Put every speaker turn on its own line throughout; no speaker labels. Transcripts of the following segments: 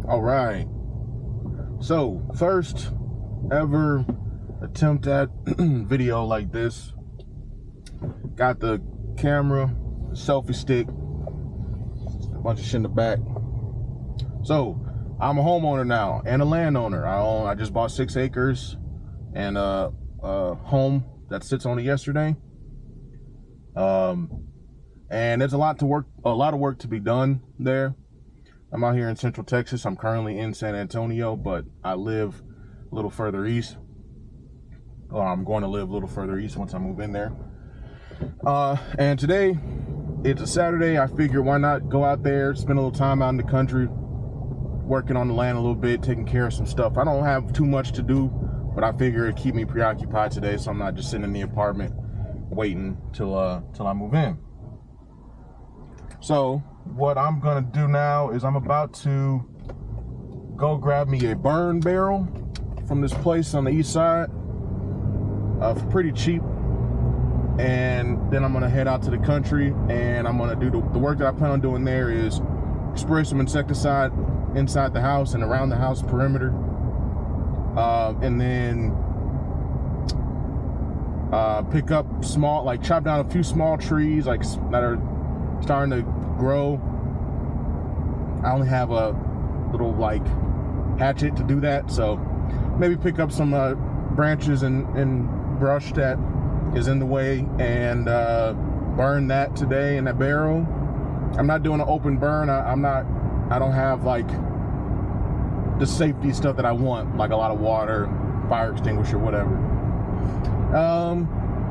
All right. So, first ever attempt at video like this. Got the camera, selfie stick, a bunch of shit in the back. So, I'm a homeowner now and a landowner. I just bought 6 acres and a home that sits on it yesterday. And there's a lot of work to be done there. I'm out here in Central Texas. I'm currently in San Antonio, but I live a little further east. Or I'm going to live a little further east once I move in there. And today, it's a Saturday. I figured why not go out there, spend a little time out in the country, working on the land a little bit, taking care of some stuff. I don't have too much to do, but I figure it'd keep me preoccupied today, so I'm not just sitting in the apartment waiting till I move in. So what I'm gonna do now is I'm about to go grab me a burn barrel from this place on the east side for pretty cheap, and then I'm gonna head out to the country and I'm gonna do the work that I plan on doing there is spray some insecticide inside the house and around the house perimeter, and then pick up chop down a few small trees that are starting to grow. I only have a little hatchet to do that, so maybe pick up some branches and brush that is in the way and burn that today in that barrel. I'm not doing an open burn. I don't have the safety stuff that I want, like a lot of water, fire extinguisher, whatever.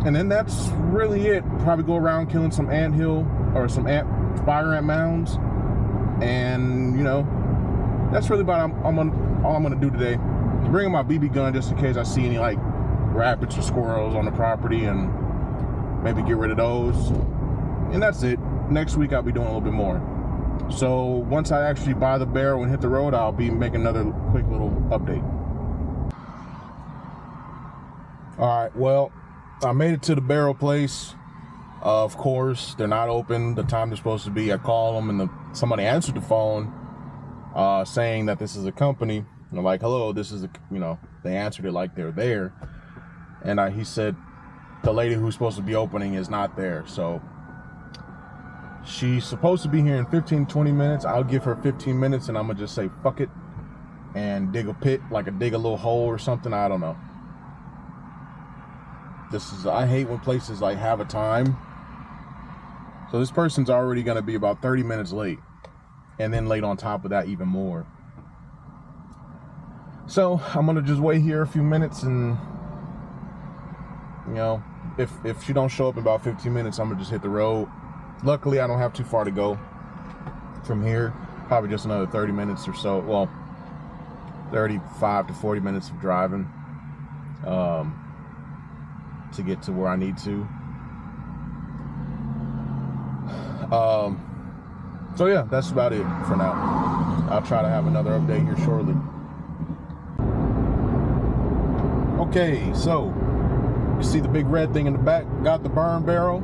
And then that's really it. Probably go around killing some anthill or some fire ant mounds, and that's really about all I'm gonna do today. Bringing my BB gun just in case I see any rabbits or squirrels on the property, and maybe get rid of those. And that's it. Next week I'll be doing a little bit more. So once I actually buy the barrel and hit the road, I'll be making another quick little update. All right, well, I made it to the barrel place. Of course, they're not open the time they're supposed to be. I call them, and somebody answered the phone saying that this is a company. And I'm like, hello, this is they answered it like they're there. And he said the lady who's supposed to be opening is not there. So she's supposed to be here in 15-20 minutes. I'll give her 15 minutes, and I'm going to just say, fuck it, and dig a pit, dig a little hole or something. I don't know. I hate when places have a time. So this person's already going to be about 30 minutes late, and then late on top of that even more. So I'm going to just wait here a few minutes, and if she don't show up in about 15 minutes, I'm going to just hit the road. Luckily, I don't have too far to go from here. Probably just another 30 minutes or so. Well, 35 to 40 minutes of driving to get to where I need to. So yeah, that's about it for now. I'll try to have another update here shortly. Okay, so you see the big red thing in the back. Got the burn barrel.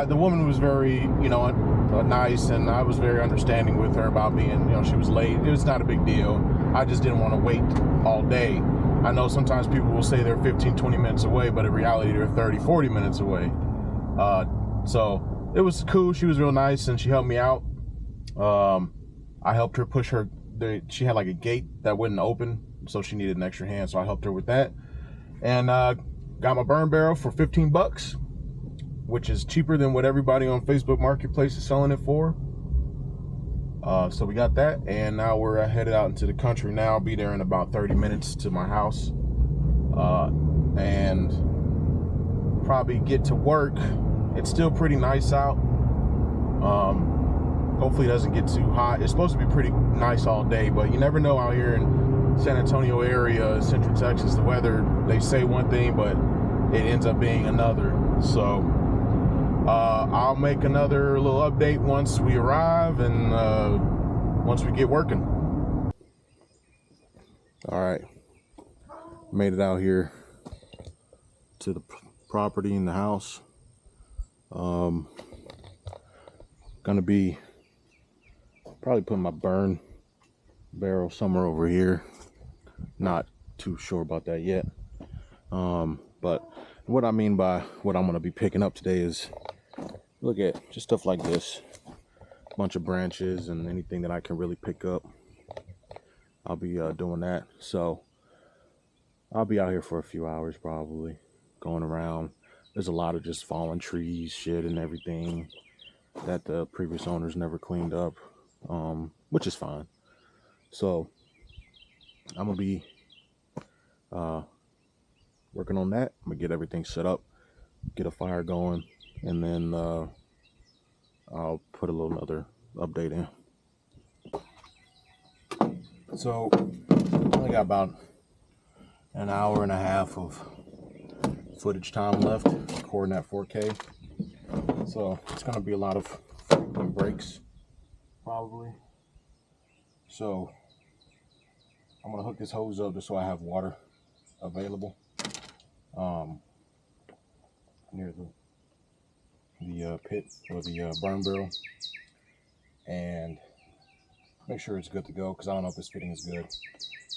The woman was very, nice, and I was very understanding with her about being, she was late. It was not a big deal. I just didn't want to wait all day. I know sometimes people will say they're 15-20 minutes away, but in reality they're 30-40 minutes away. So it was cool. She was real nice, and she helped me out. I helped her push she had a gate that wouldn't open, so she needed an extra hand, so I helped her with that. And got my burn barrel for $15, which is cheaper than what everybody on Facebook Marketplace is selling it for. So we got that, and now we're headed out into the country now. I'll be there in about 30 minutes to my house, and probably get to work. It's still pretty nice out. Hopefully it doesn't get too hot. It's supposed to be pretty nice all day, but you never know out here in San Antonio area, Central Texas. The weather, they say one thing, but it ends up being another. So I'll make another little update once we arrive and once we get working. All right, made it out here to the property in the house. Gonna be Probably put my burn barrel somewhere over here. Not too sure about that yet. But what I mean by what I'm going to be picking up today is, look at just stuff like this. A bunch of branches and anything that I can really pick up. I'll be doing that. So I'll be out here for a few hours probably, going around. There's a lot of just fallen trees, shit, and everything that the previous owners never cleaned up, which is fine. So I'm gonna be working on that. I'm gonna get everything set up, get a fire going, and then I'll put a little another update in. So I only got about an hour and a half of footage time left, recording at 4K. So it's gonna be a lot of frequent breaks, probably. So I'm gonna hook this hose up just so I have water available near the pit or the burn barrel, and make sure it's good to go, because I don't know if this fitting is good.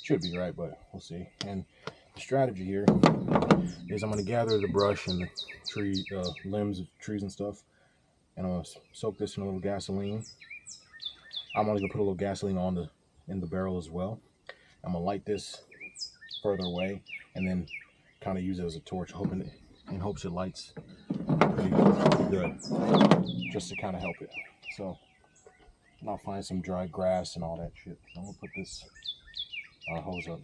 Should be right, but we'll see. And the strategy here is I'm going to gather the brush and the tree limbs of trees and stuff, and I'm going to soak this in a little gasoline. I'm only going to put a little gasoline in the barrel as well. I'm going to light this further away and then kind of use it as a torch, in hopes it lights pretty good, just to kind of help it. So I'll find some dry grass and all that shit. I'm going to put this hose up.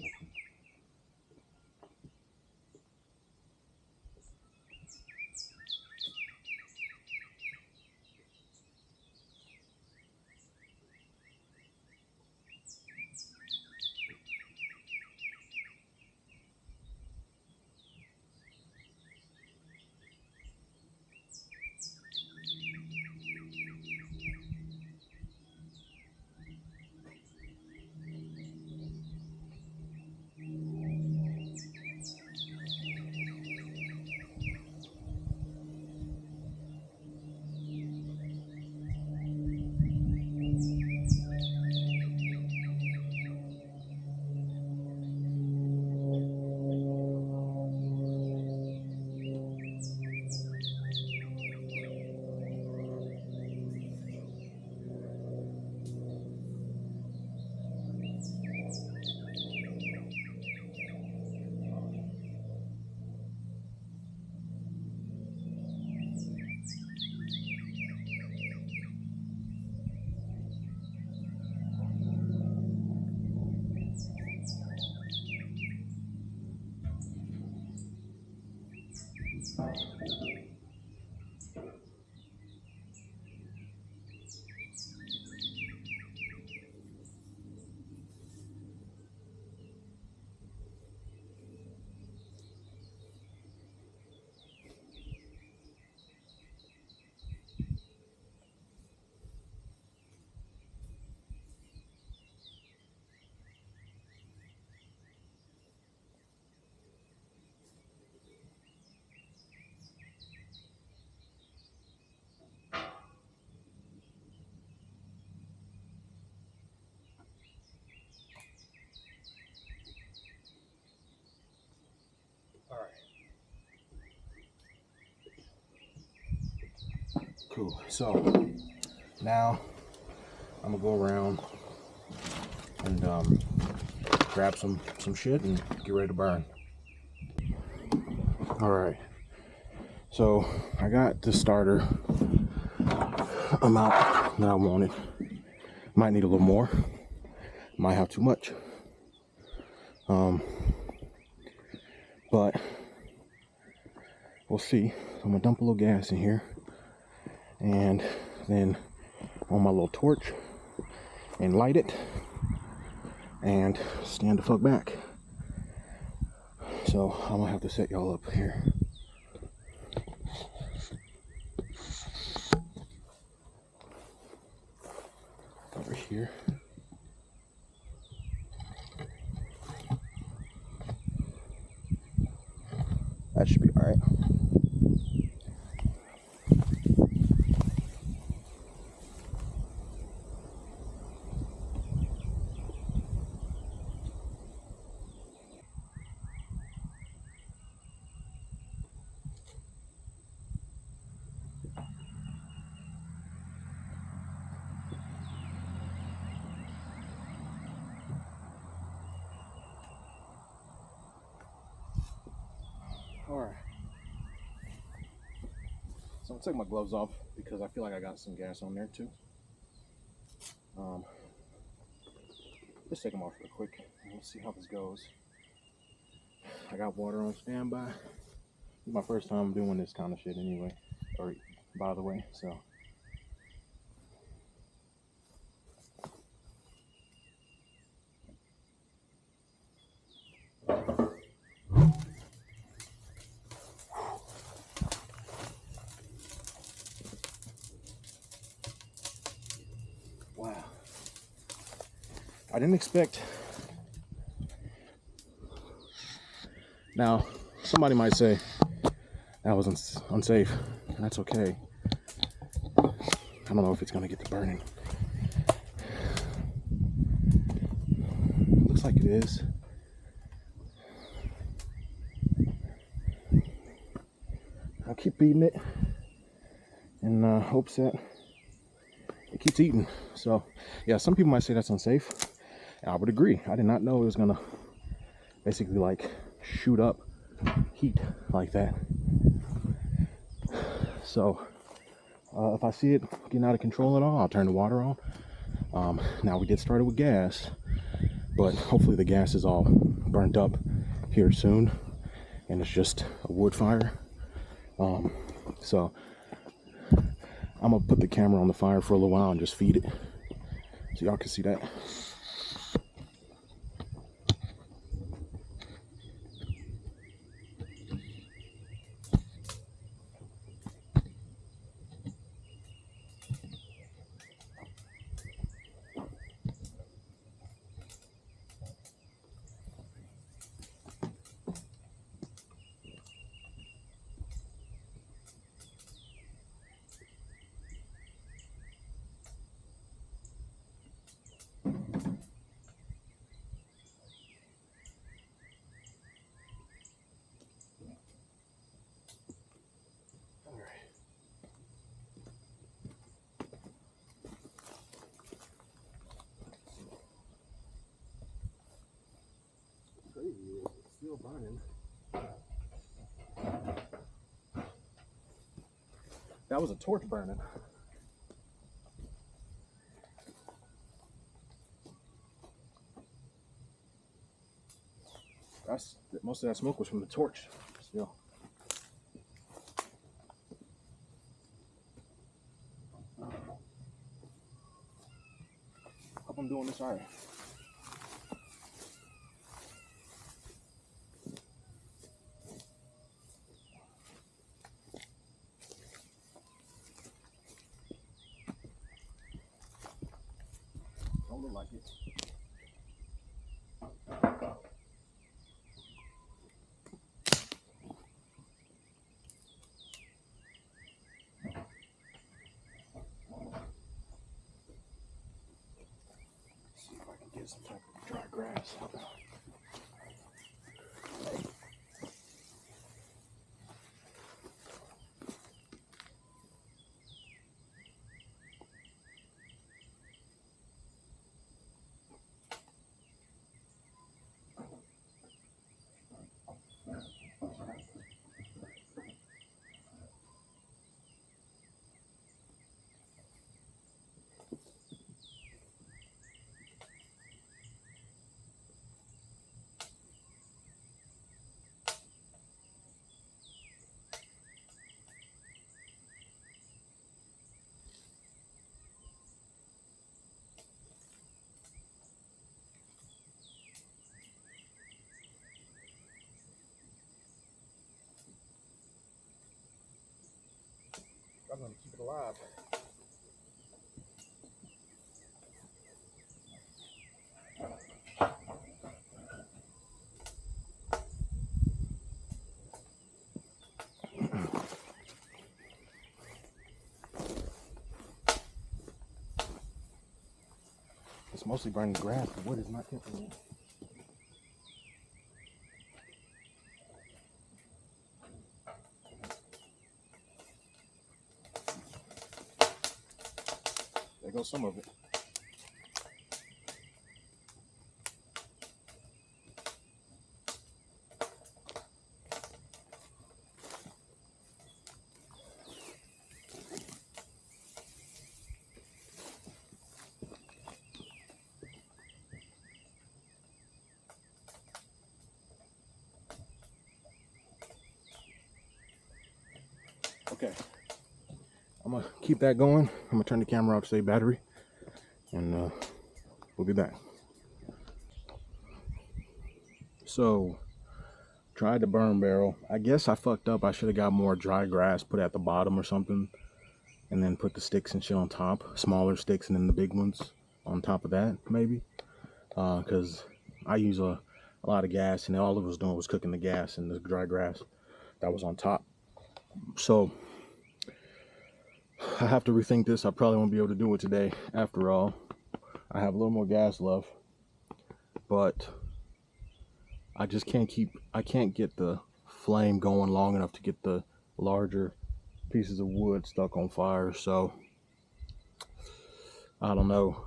Cool. So now I'm gonna go around and grab some shit and get ready to burn. All right. So I got the starter amount that I wanted. Might need a little more. Might have too much. But we'll see. So I'm gonna dump a little gas in here, and then on my little torch and light it and stand the fuck back. So I'm gonna have to set y'all up here. Over here. That should be all right. All right. So I'm gonna take my gloves off because I feel like I got some gas on there too. Just take them off real quick and we'll see how this goes. I got water on standby. It's my first time doing this kind of shit anyway, or by the way, so. Wow. I didn't expect. Now, somebody might say that was unsafe, and that's okay. I don't know if it's gonna get to burning. Looks like it is. I'll keep eating it in hopes that it keeps eating. So, yeah, some people might say that's unsafe. I would agree. I did not know it was gonna basically like shoot up heat like that. So if I see it getting out of control at all, I'll turn the water on. Now we get started with gas, but hopefully the gas is all burnt up here soon and it's just a wood fire. So I'm gonna put the camera on the fire for a little while and just feed it so y'all can see that. It's still burning. That was a torch burning. Most of that smoke was from the torch. Still. Hope I'm doing this all right. Don't look like it. See if I can get some type of dry grass. I'm gonna keep it alive. It's mostly burning grass, the wood is not catching it. There goes some of it. Okay, I'm gonna keep that going. I'm gonna turn the camera off to save battery, and we'll be back. So, tried the burn barrel. I guess I fucked up. I should have got more dry grass put at the bottom or something, and then put the sticks and shit on top. Smaller sticks and then the big ones on top of that, maybe. Because I use a lot of gas, and all it was doing was cooking the gas and the dry grass that was on top. So I have to rethink this. I probably won't be able to do it today after all. I have a little more gas left, but I just can't get the flame going long enough to get the larger pieces of wood stuck on fire. So I don't know.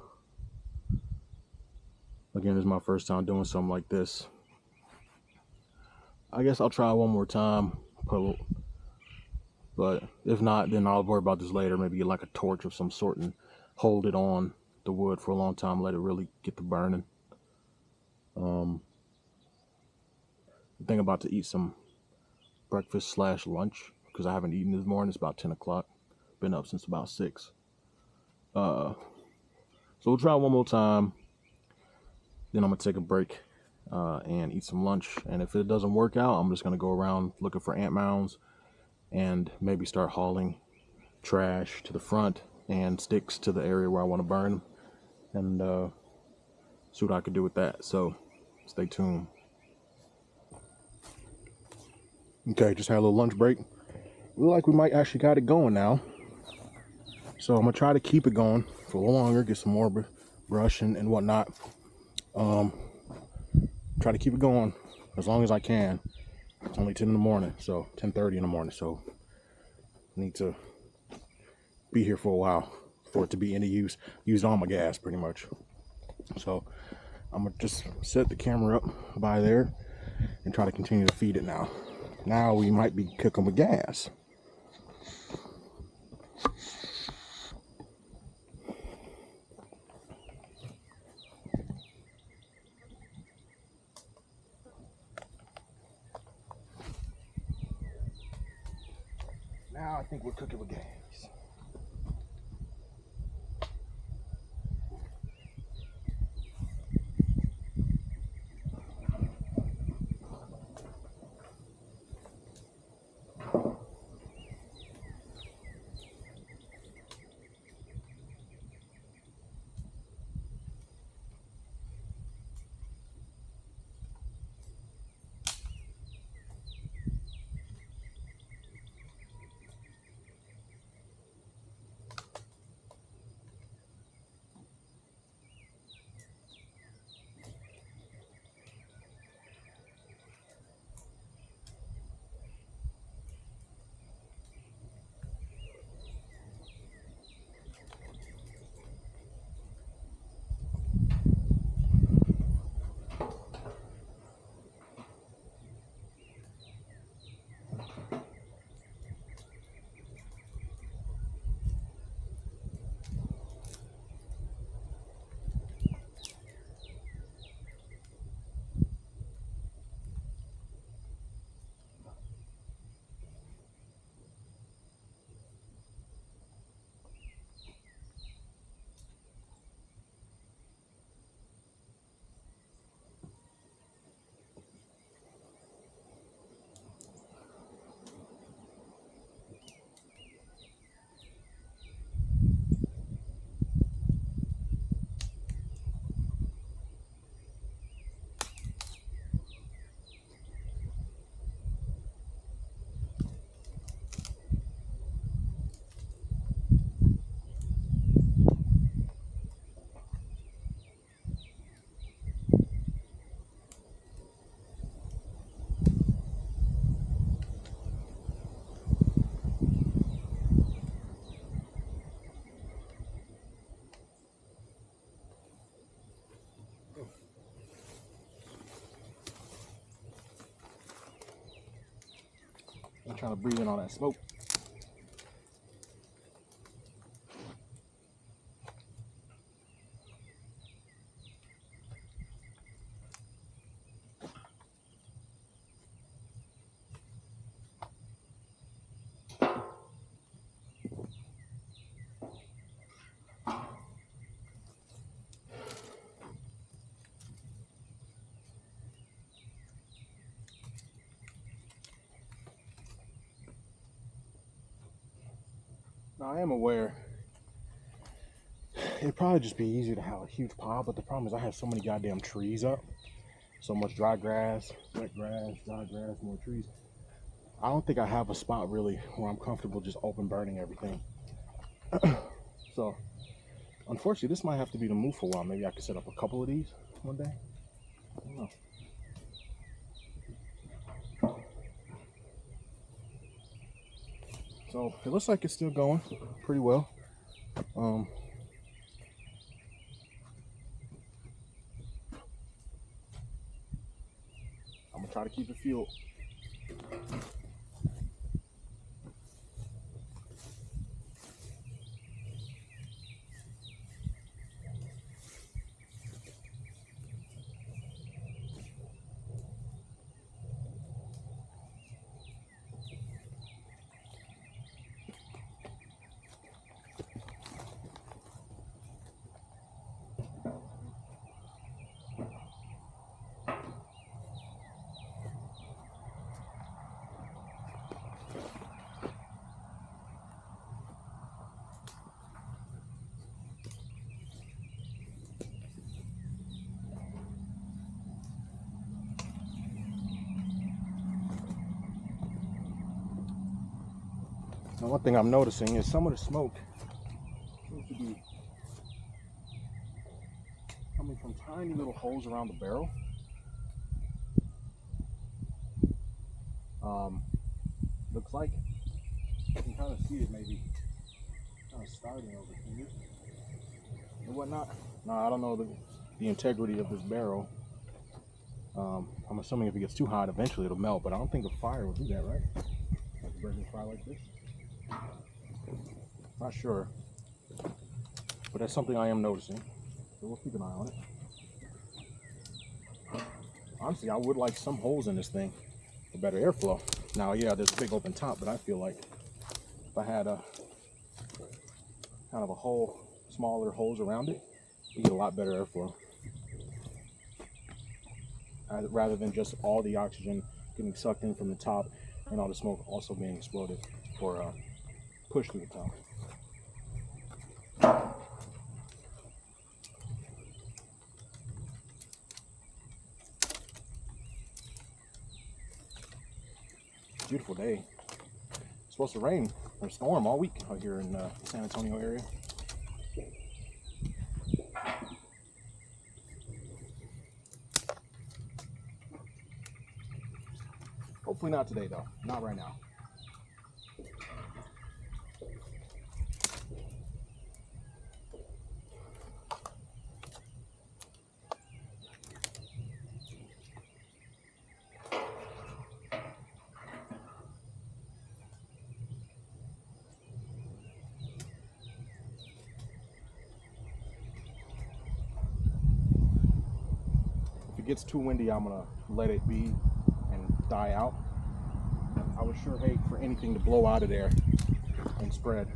Again, this is my first time doing something like this. I guess I'll try one more time, but if not, then I'll worry about this later. Maybe get like a torch of some sort and hold it on the wood for a long time, let it really get to burning. I'm thinking about to eat some breakfast / lunch because I haven't eaten this morning. It's about 10 o'clock. Been up since about 6. So we'll try one more time. Then I'm gonna take a break and eat some lunch. And if it doesn't work out, I'm just gonna go around looking for ant mounds and maybe start hauling trash to the front and sticks to the area where I want to burn them, and see what I could do with that. So stay tuned. Okay, just had a little lunch break. Look like we might actually got it going now. So I'm gonna try to keep it going for a little longer, get some more brush and whatnot. Try to keep it going as long as I can. It's only 10 in the morning, so 10:30 in the morning. So I need to be here for a while for it to be any use. Used all my gas pretty much. So I'm gonna just set the camera up by there and try to continue to feed it now. Now we might be cooking with gas. Now I think we're cooking with gas. I'm trying to breathe in all that smoke. Now I am aware it'd probably just be easier to have a huge pile, but the problem is I have so many goddamn trees up. So much dry grass, wet grass, dry grass, more trees. I don't think I have a spot really where I'm comfortable just open burning everything. So unfortunately, this might have to be the move for a while. Maybe I could set up a couple of these one day. I don't know. So it looks like it's still going pretty well. I'm gonna try to keep it fueled. Now, one thing I'm noticing is some of the smoke seems to be coming from tiny little holes around the barrel. Looks like you can kind of see it maybe kind of starting over here and whatnot. Now, I don't know the integrity of this barrel. I'm assuming if it gets too hot, eventually it'll melt, but I don't think a fire will do that, right? Like a burning fire like this. Not sure, but that's something I am noticing, so we'll keep an eye on it. Honestly, I would like some holes in this thing for better airflow. Now, yeah, there's a big open top, but I feel like if I had a kind of a hole, smaller holes around it, you get a lot better airflow. Rather than just all the oxygen getting sucked in from the top and all the smoke also being exploded or pushed through the top. Beautiful day. It's supposed to rain or storm all week out here in the San Antonio area. Hopefully not today though, not right now. If it gets too windy, I'm gonna let it be and die out. I would sure hate for anything to blow out of there and spread.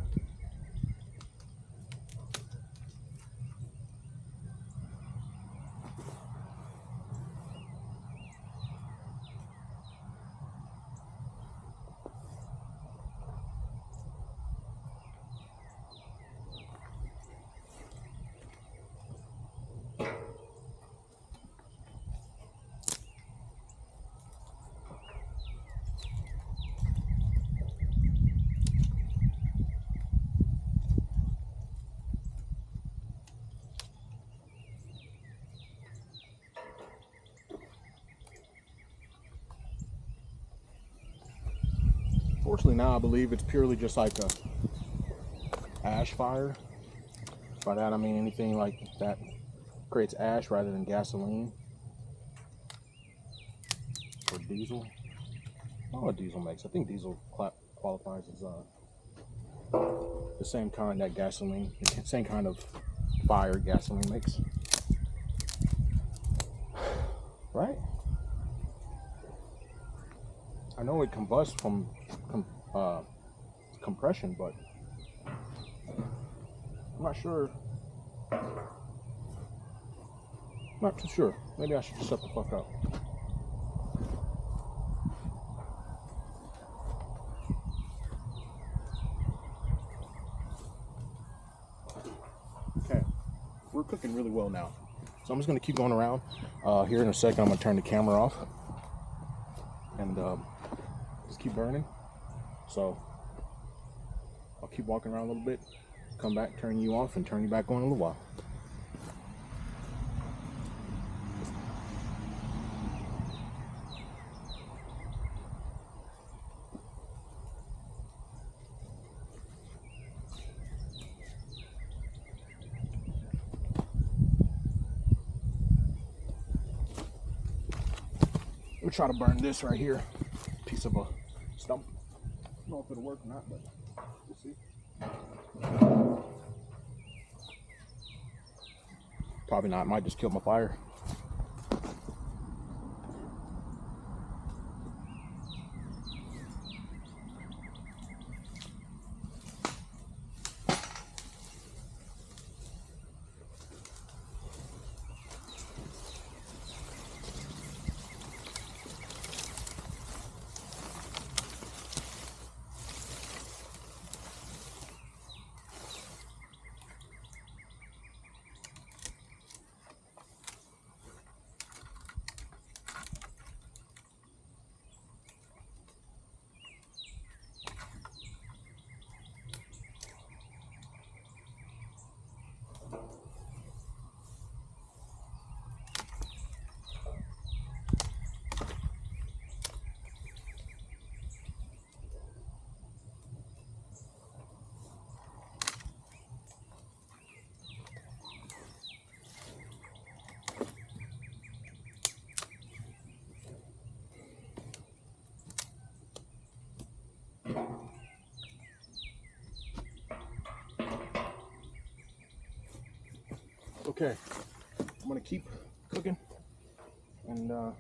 Fortunately now I believe it's purely just like a ash fire. By that I mean anything like that creates ash rather than gasoline or diesel. I don't know what diesel makes. I think diesel qualifies as the same kind that gasoline, the same kind of fire gasoline makes. Right? I know it combusts from compression, but I'm not sure. Not too sure. Maybe I should just shut the fuck up. we're cooking really well now. So I'm just gonna keep going around. Here in a second, I'm gonna turn the camera off and just keep burning. So I'll keep walking around a little bit, come back, turn you off, and turn you back on in a little while. We'll try to burn this right here, piece of a stump. I don't know if it'll work or not, but we'll see. Probably not, might just kill my fire. Okay, I'm gonna keep cooking and now,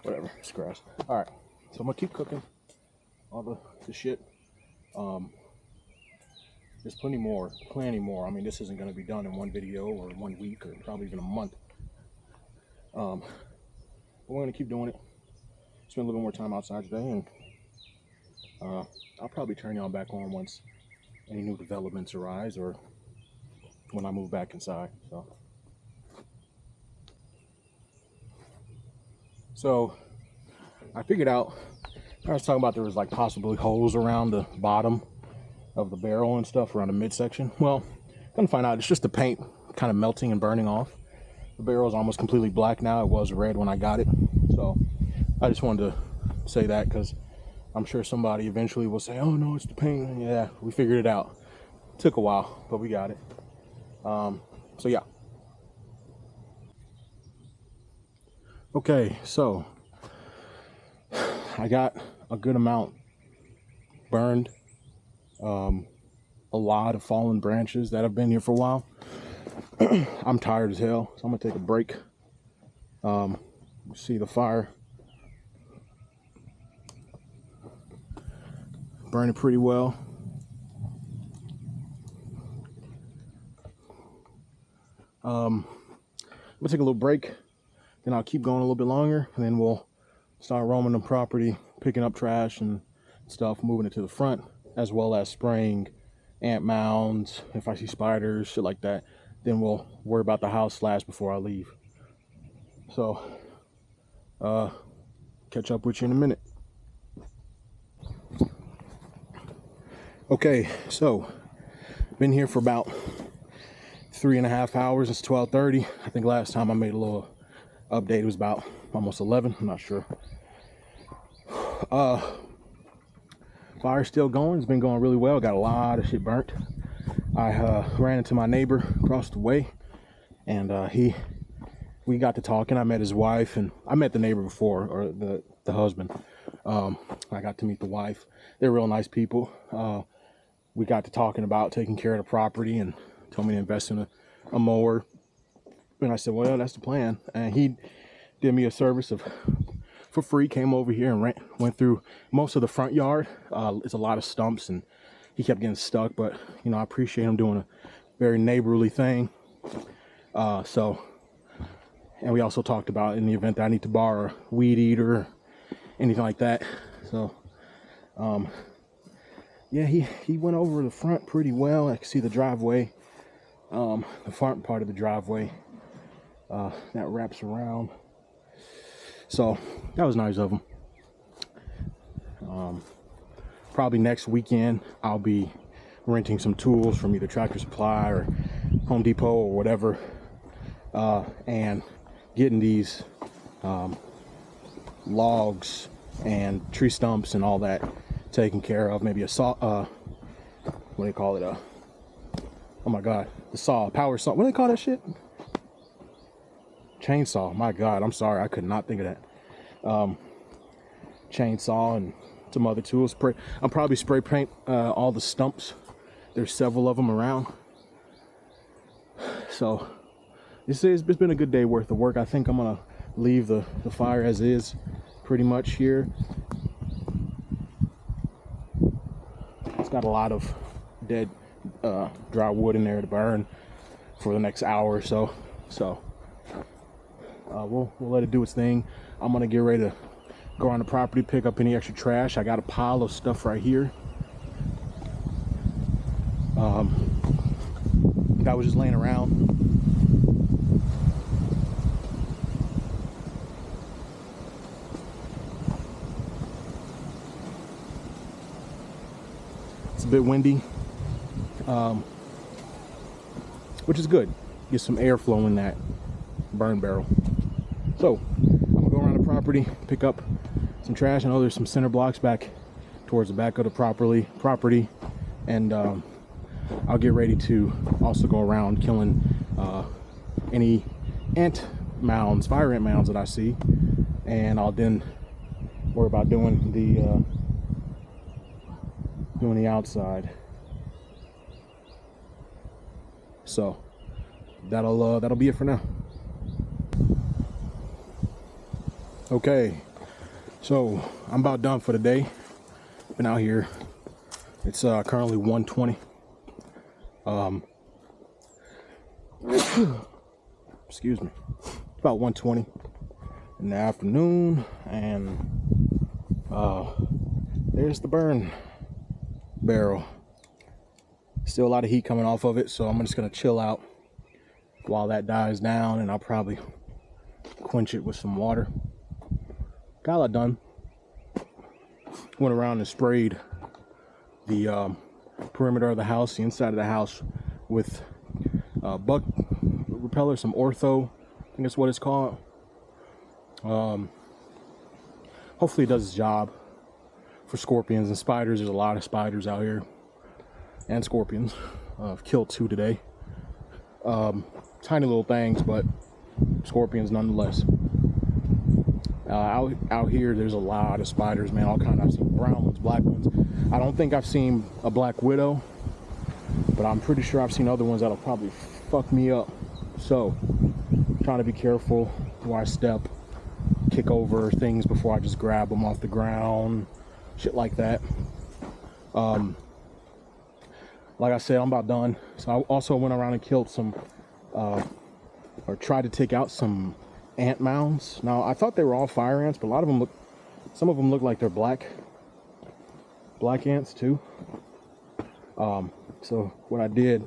whatever, it's grass. All right, so I'm gonna keep cooking all the shit. There's plenty more. I mean, this isn't going to be done in one video or 1 week or probably even a month. But we're going to keep doing it. Spend a little bit more time outside today, and I'll probably turn y'all back on once any new developments arise or when I move back inside. So I figured out, I was talking about there was like possibly holes around the bottom of the barrel and stuff around the midsection. Well, gonna find out it's just the paint kind of melting and burning off. The barrel is almost completely black now. It was red when I got it. So I just wanted to say that because I'm sure somebody eventually will say, oh no, it's the paint. Yeah, we figured it out. Took a while, but we got it. So yeah. Okay, so I got a good amount burned. A lot of fallen branches that have been here for a while. I'm tired as hell, so I'm gonna take a break. See the fire burning pretty well. I'm gonna take a little break, then I'll keep going a little bit longer, and then we'll start roaming the property, picking up trash and stuff, moving it to the front, as well as spraying ant mounds if I see spiders, shit like that. Then we'll worry about the house last before I leave. So catch up with you in a minute. Okay, so been here for about 3.5 hours. It's 12:30. I think last time I made a little update it was about almost 11. I'm not sure. Fire's still going. It's been going really well. Got a lot of shit burnt. I ran into my neighbor across the way, and we got to talking. I met his wife, and I met the neighbor before, or the husband. I got to meet the wife. They're real nice people. We got to talking about taking care of the property and told me to invest in a mower. And I said, well, that's the plan. And he did me a service for free, came over here and went through most of the front yard. It's a lot of stumps and he kept getting stuck, but you know, I appreciate him doing very neighborly thing. And we also talked about in the event that I need to borrow a weed eater or anything like that. So, yeah, he went over the front pretty well. I can see the driveway, the front part of the driveway that wraps around. So that was nice of him. Probably next weekend I'll be renting some tools from either Tractor Supply or Home Depot or whatever, and getting these logs and tree stumps and all that taken care of. Maybe a saw, what do they call it? Oh my God, the saw, power saw. What do they call that shit? Chainsaw. My God, I'm sorry, I could not think of that. Chainsaw and some other tools. I'll probably spray paint all the stumps. There's several of them around. So it's been a good day worth of work. I think I'm gonna leave the fire as is pretty much here. It's got a lot of dead dry wood in there to burn for the next hour or so. So we'll let it do its thing. I'm gonna get ready to go on the property, pick up any extra trash. I got a pile of stuff right here that was just laying around. It's a bit windy, which is good. Get some airflow in that burn barrel. So I'm gonna go around the property, pick up some trash. I know there's some center blocks back towards the back of the property, and I'll get ready to also go around killing any ant mounds, fire ant mounds that I see, and I'll then worry about doing the outside. So that'll be it for now. Okay, so I'm about done for the day. Been out here. It's currently 1:20. Excuse me. About 1:20 in the afternoon, and there's the burn barrel. Still a lot of heat coming off of it, so I'm just gonna chill out while that dies down, and I'll probably quench it with some water. Got a lot done. Went around and sprayed the perimeter of the house, the inside of the house, with bug repeller, some ortho, I think that's what it's called. Hopefully it does its job for scorpions and spiders. There's a lot of spiders out here and scorpions. I've killed 2 today. Tiny little things, but scorpions nonetheless. Out here, there's a lot of spiders, man. All kinds. I've seen brown ones, black ones. I don't think I've seen a black widow, but I'm pretty sure I've seen other ones that'll probably fuck me up. So, trying to be careful where I step, kick over things before I just grab them off the ground, shit like that. Like I said, I'm about done. So I also went around and killed some, or tried to take out some ant mounds. Now I thought they were all fire ants, but a lot of them look, some of them look like they're black ants too. So what I did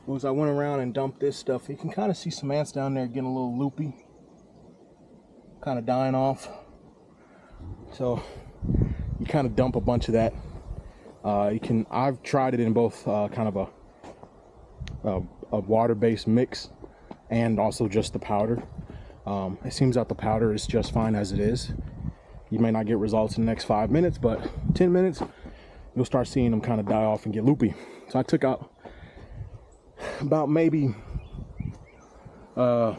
was I went around and dumped this stuff. You can kind of see some ants down there getting a little loopy, kind of dying off. So you kind of dump a bunch of that. I've tried it in both kind of a water-based mix and also just the powder. It seems that the powder is just fine as it is. You may not get results in the next 5 minutes, but 10 minutes, you'll start seeing them kind of die off and get loopy. So I took out about maybe, I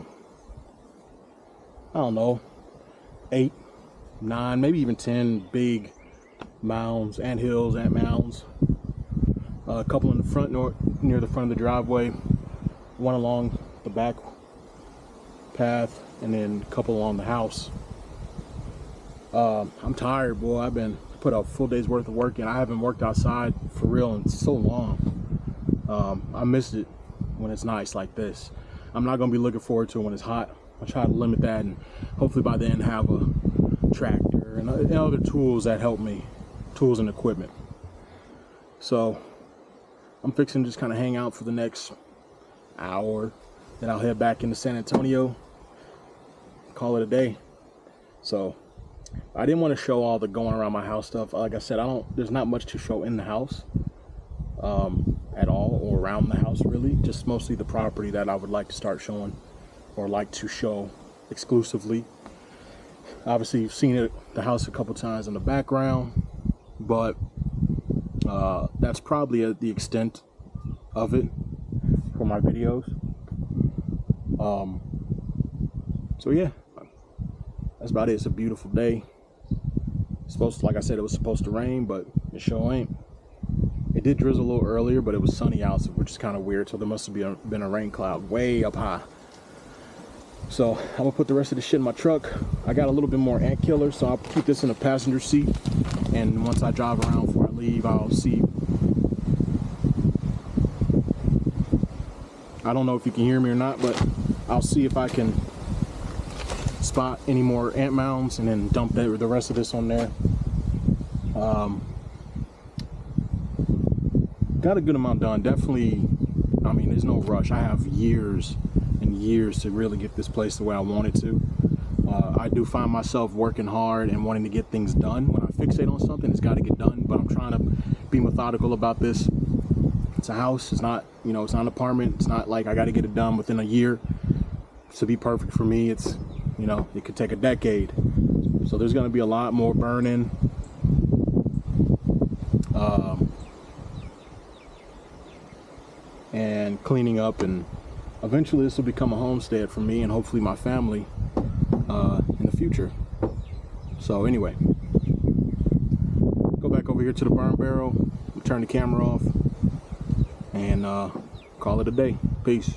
don't know, 8, 9, maybe even 10 big mounds, ant hills, ant mounds. A couple in the front, near the front of the driveway, one along the back path, and then a couple along the house. I'm tired, boy. I've been put a full day's worth of work in. I haven't worked outside for real in so long.
I miss it when it's nice like this. I'm not gonna be looking forward to it when it's hot. I'll try to limit that, and hopefully by then have a tractor and other tools that help me, tools and equipment. So I'm fixing to just kind of hang out for the next hour. Then I'll head back into San Antonio, call it a day. So I didn't want to show all the going around my house stuff. Like I said, there's not much to show in the house at all, or around the house really. Just mostly the property that I would like to start showing, or like to show exclusively. Obviously you've seen the house a couple times in the background, but that's probably the extent of it for my videos. So yeah, that's about it. It's a beautiful day. It's supposed to, like I said, it was supposed to rain, but it sure ain't. It did drizzle a little earlier, but it was sunny out, which is kind of weird. So there must have been a rain cloud way up high. So I'm gonna put the rest of the shit in my truck. I got a little bit more ant killer, so I'll keep this in the passenger seat. And once I drive around before I leave, I'll see. I don't know if you can hear me or not, but I'll see if I can spot any more ant mounds and then dump the rest of this on there. Got a good amount done. Definitely, I mean, there's no rush. I have years and years to really get this place the way I want it to. I do find myself working hard and wanting to get things done. When I fixate on something, it's got to get done, but I'm trying to be methodical about this. It's a house. It's not, you know, it's not an apartment. It's not like I got to get it done within a year to be perfect for me. It's, you know, it could take a decade. So there's going to be a lot more burning. And cleaning up, and eventually this will become a homestead for me and hopefully my family in the future. So anyway, go back over here to the burn barrel, turn the camera off, and call it a day. Peace.